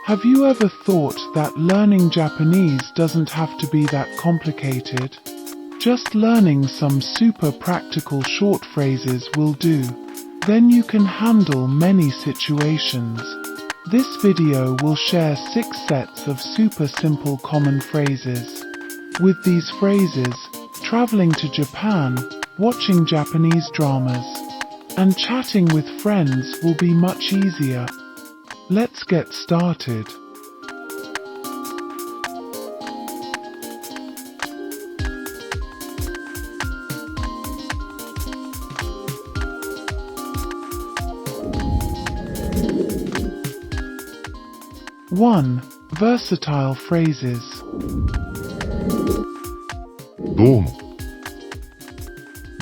Have you ever thought that learning Japanese doesn't have to be that complicated? Just learning some super practical short phrases will do. Then you can handle many situations. This video will share 6 sets of super simple common phrases. With these phrases, traveling to Japan, watching Japanese dramas, and chatting with friends will be much easier. Let's get started. One. Versatile phrases. どうも。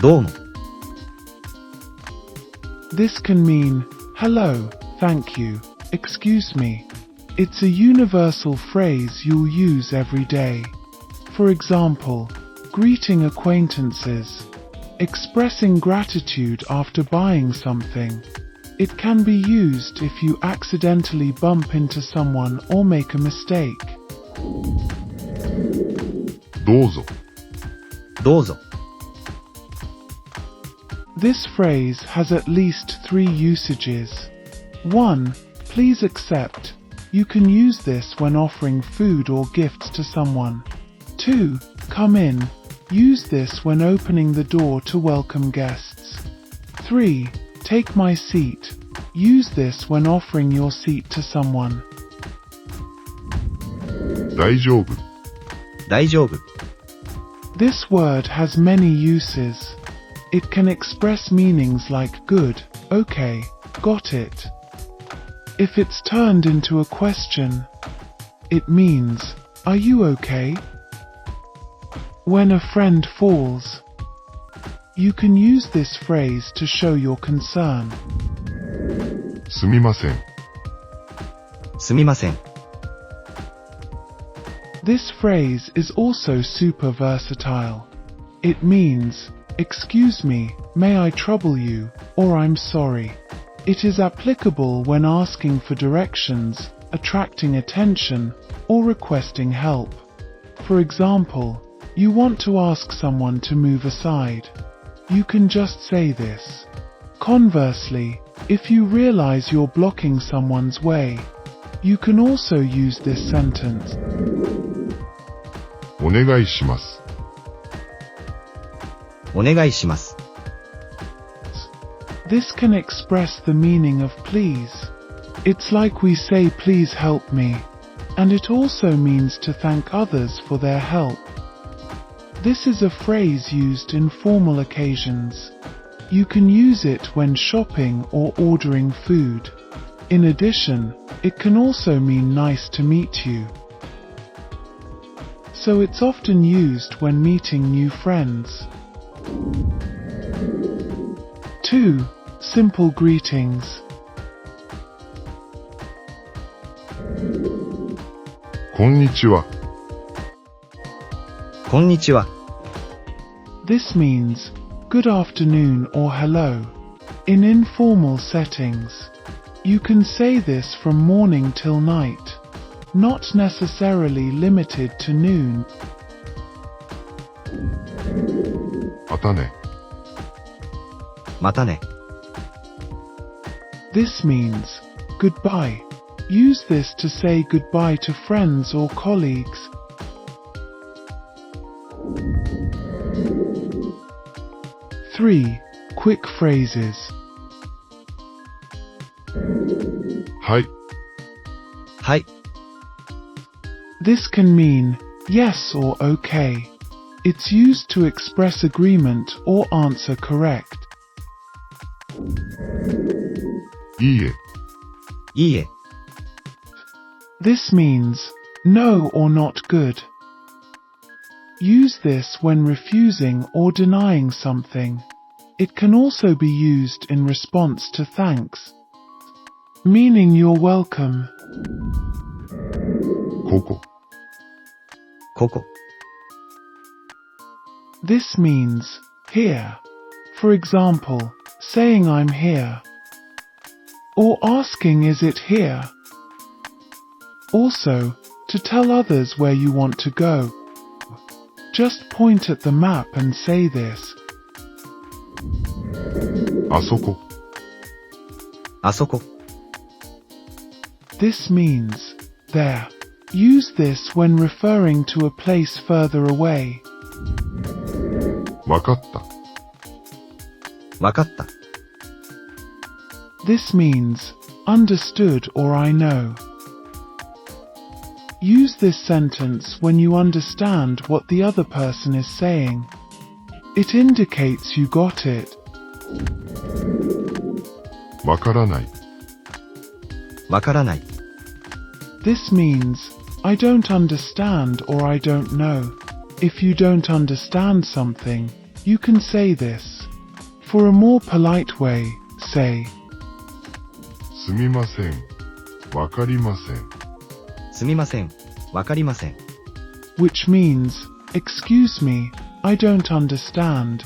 どうも。 This can mean, hello, thank you, excuse me. It's a universal phrase you'll use every day. For example, greeting acquaintances, expressing gratitude after buying something. It can be used if you accidentally bump into someone or make a mistake. どうぞ。どうぞ。 This phrase has at least 3 usages. 1. Please accept. You can use this when offering food or gifts to someone. 2. Come in. Use this when opening the door to welcome guests. 3. Take my seat. Use this when offering your seat to someone. 大丈夫。大丈夫。 This word has many uses. It can express meanings like good, okay, got it. If it's turned into a question, it means, are you okay? When a friend falls, you can use this phrase to show your concern. すみません。すみません。 This phrase is also super versatile. It means, excuse me, may I trouble you, or I'm sorry. It is applicable when asking for directions, attracting attention, or requesting help. For example, you want to ask someone to move aside. You can just say this. Conversely, if you realize you're blocking someone's way, you can also use this sentence. お願いします。お願いします。 This can express the meaning of please. It's like we say please help me, and it also means to thank others for their help. This is a phrase used in formal occasions. You can use it when shopping or ordering food. In addition, it can also mean nice to meet you. So it's often used when meeting new friends. 2. Simple greetings. こんにちは。こんにちは。 This means, good afternoon or hello. In informal settings, you can say this from morning till night, not necessarily limited to noon. またね。またね。 This means, goodbye. Use this to say goodbye to friends or colleagues. 3. Quick phrases. はい。はい。 This can mean, yes or okay. It's used to express agreement or answer correct. いいえ。いいえ。 This means, no or not good. Use this when refusing or denying something. It can also be used in response to thanks, meaning you're welcome. ここ。ここ。 This means, here. For example, saying I'm here. Or asking is it here? Also, to tell others where you want to go. Just point at the map and say this. あそこ、あそこ。This means there. Use this when referring to a place further away. わかった、わかった。This means understood or I know. Use this sentence when you understand what the other person is saying. It indicates you got it. わからない、わからない。This means I don't understand or I don't know. If you don't understand something, you can say this. For a more polite way, say, すみません、わかりません。すみません。わかりません。which means, excuse me, I don't understand.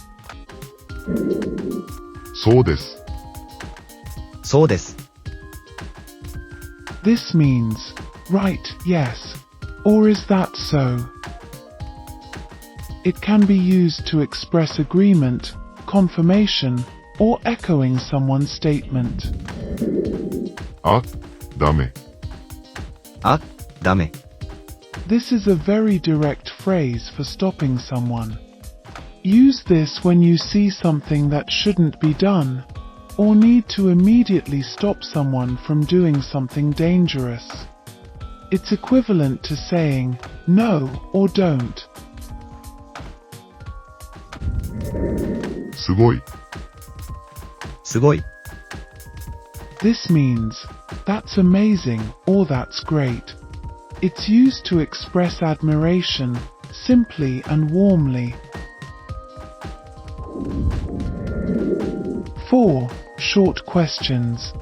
そうです、そうです。This means, right, yes, or is that so? It can be used to express agreement, confirmation, or echoing someone's statement. あ、ダメ、あ、ダメ。This is a very direct phrase for stopping someone. Use this when you see something that shouldn't be done, or need to immediately stop someone from doing something dangerous. It's equivalent to saying no or don't. すごい、すごい。This means, that's amazing or that's great. It's used to express admiration, simply and warmly. 4. Short questions.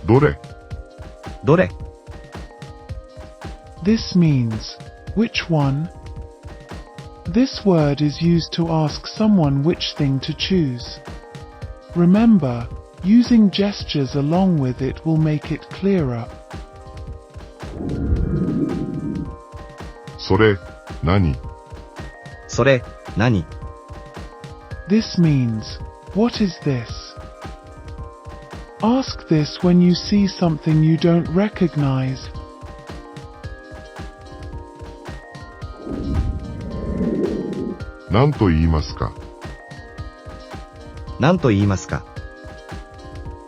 どれ、どれ。 This means, which one? This word is used to ask someone which thing to choose. Remember, using gestures along with it will make it clearer. それ、何、それ、何。 This means, what is this? Ask this when you see something you don't recognize. 何と言いますか、何と言いますか。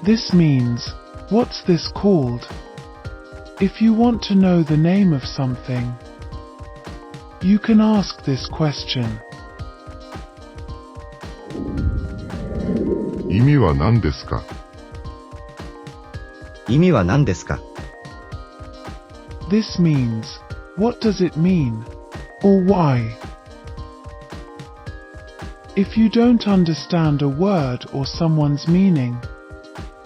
This means, what's this called? If you want to know the name of something, you can ask this question. 意味は何ですか、意味は何ですか。 This means, what does it mean? Or why? If you don't understand a word or someone's meaning,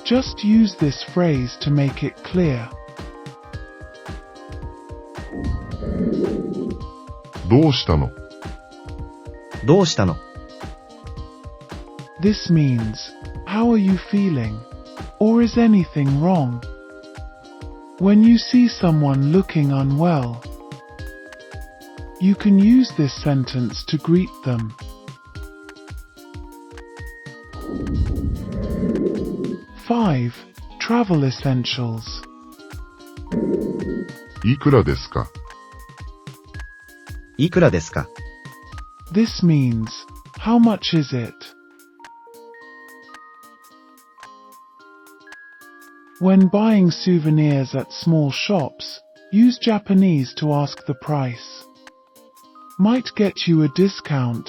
just use this phrase to make it clear. どうしたの、どうしたの。 This means, how are you feeling? Or is anything wrong? When you see someone looking unwell, you can use this sentence to greet them. 5. Travel essentials. いくらですか、いくらですか。 This means, how much is it? When buying souvenirs at small shops, use Japanese to ask the price. Might get you a discount.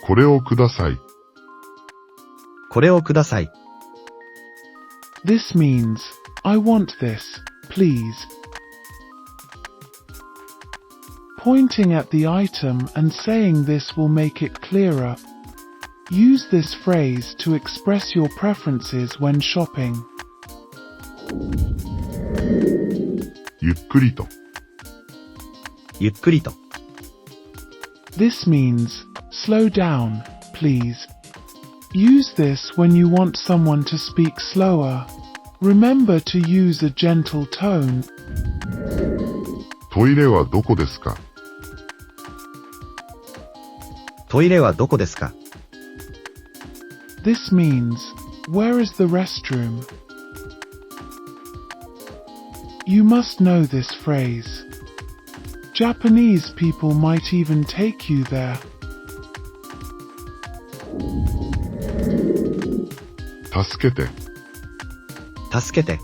これをください、これをください。 This means, I want this, please. Pointing at the item and saying this will make it clearer. Use this phrase to express your preferences when shopping. ゆっくりと、ゆっくりと。This means, slow down, please. Use this when you want someone to speak slower. Remember to use a gentle tone. トイレはどこですか？トイレはどこですか？ This means, where is the restroom? You must know this phrase. Japanese people might even take you there. 助けて。助けて。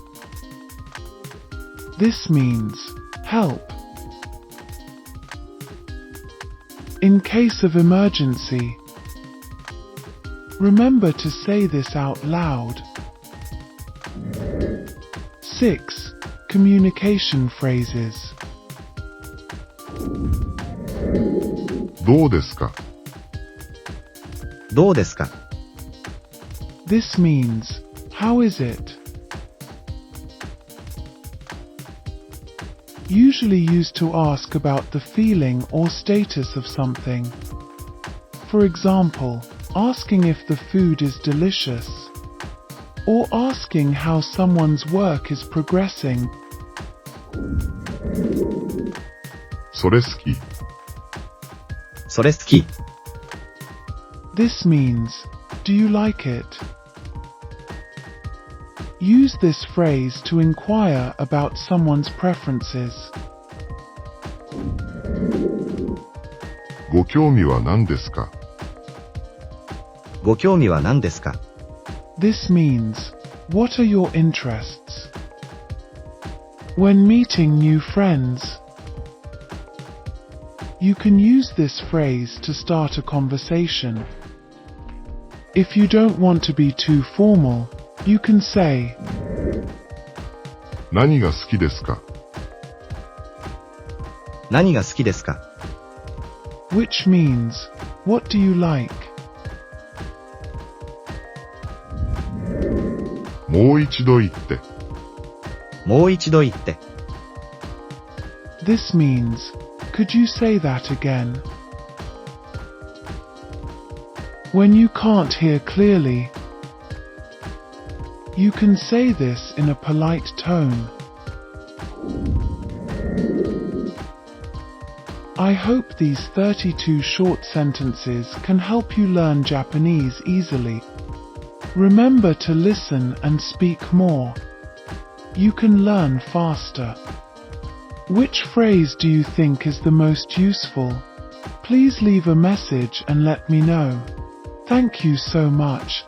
This means, help. In case of emergency. Remember to say this out loud. 6. Communication phrases. どうですか？どうですか？ This means, how is it? Usually used to ask about the feeling or status of something. For example, asking if the food is delicious, or asking how someone's work is progressing. それ好き。それ好き。 This means, do you like it? Use this phrase to inquire about someone's preferences. ご興味は何ですか？ご興味は何ですか？ This means, what are your interests? When meeting new friends, you can use this phrase to start a conversation. If you don't want to be too formal, you can say, 何が好きですか？何が好きですか？ which means, what do you like? もう一度言って。もう一度言って。 This means, could you say that again? When you can't hear clearly, you can say this in a polite tone. I hope these 32 short sentences can help you learn Japanese easily. Remember to listen and speak more. You can learn faster. Which phrase do you think is the most useful? Please leave a message and let me know. Thank you so much.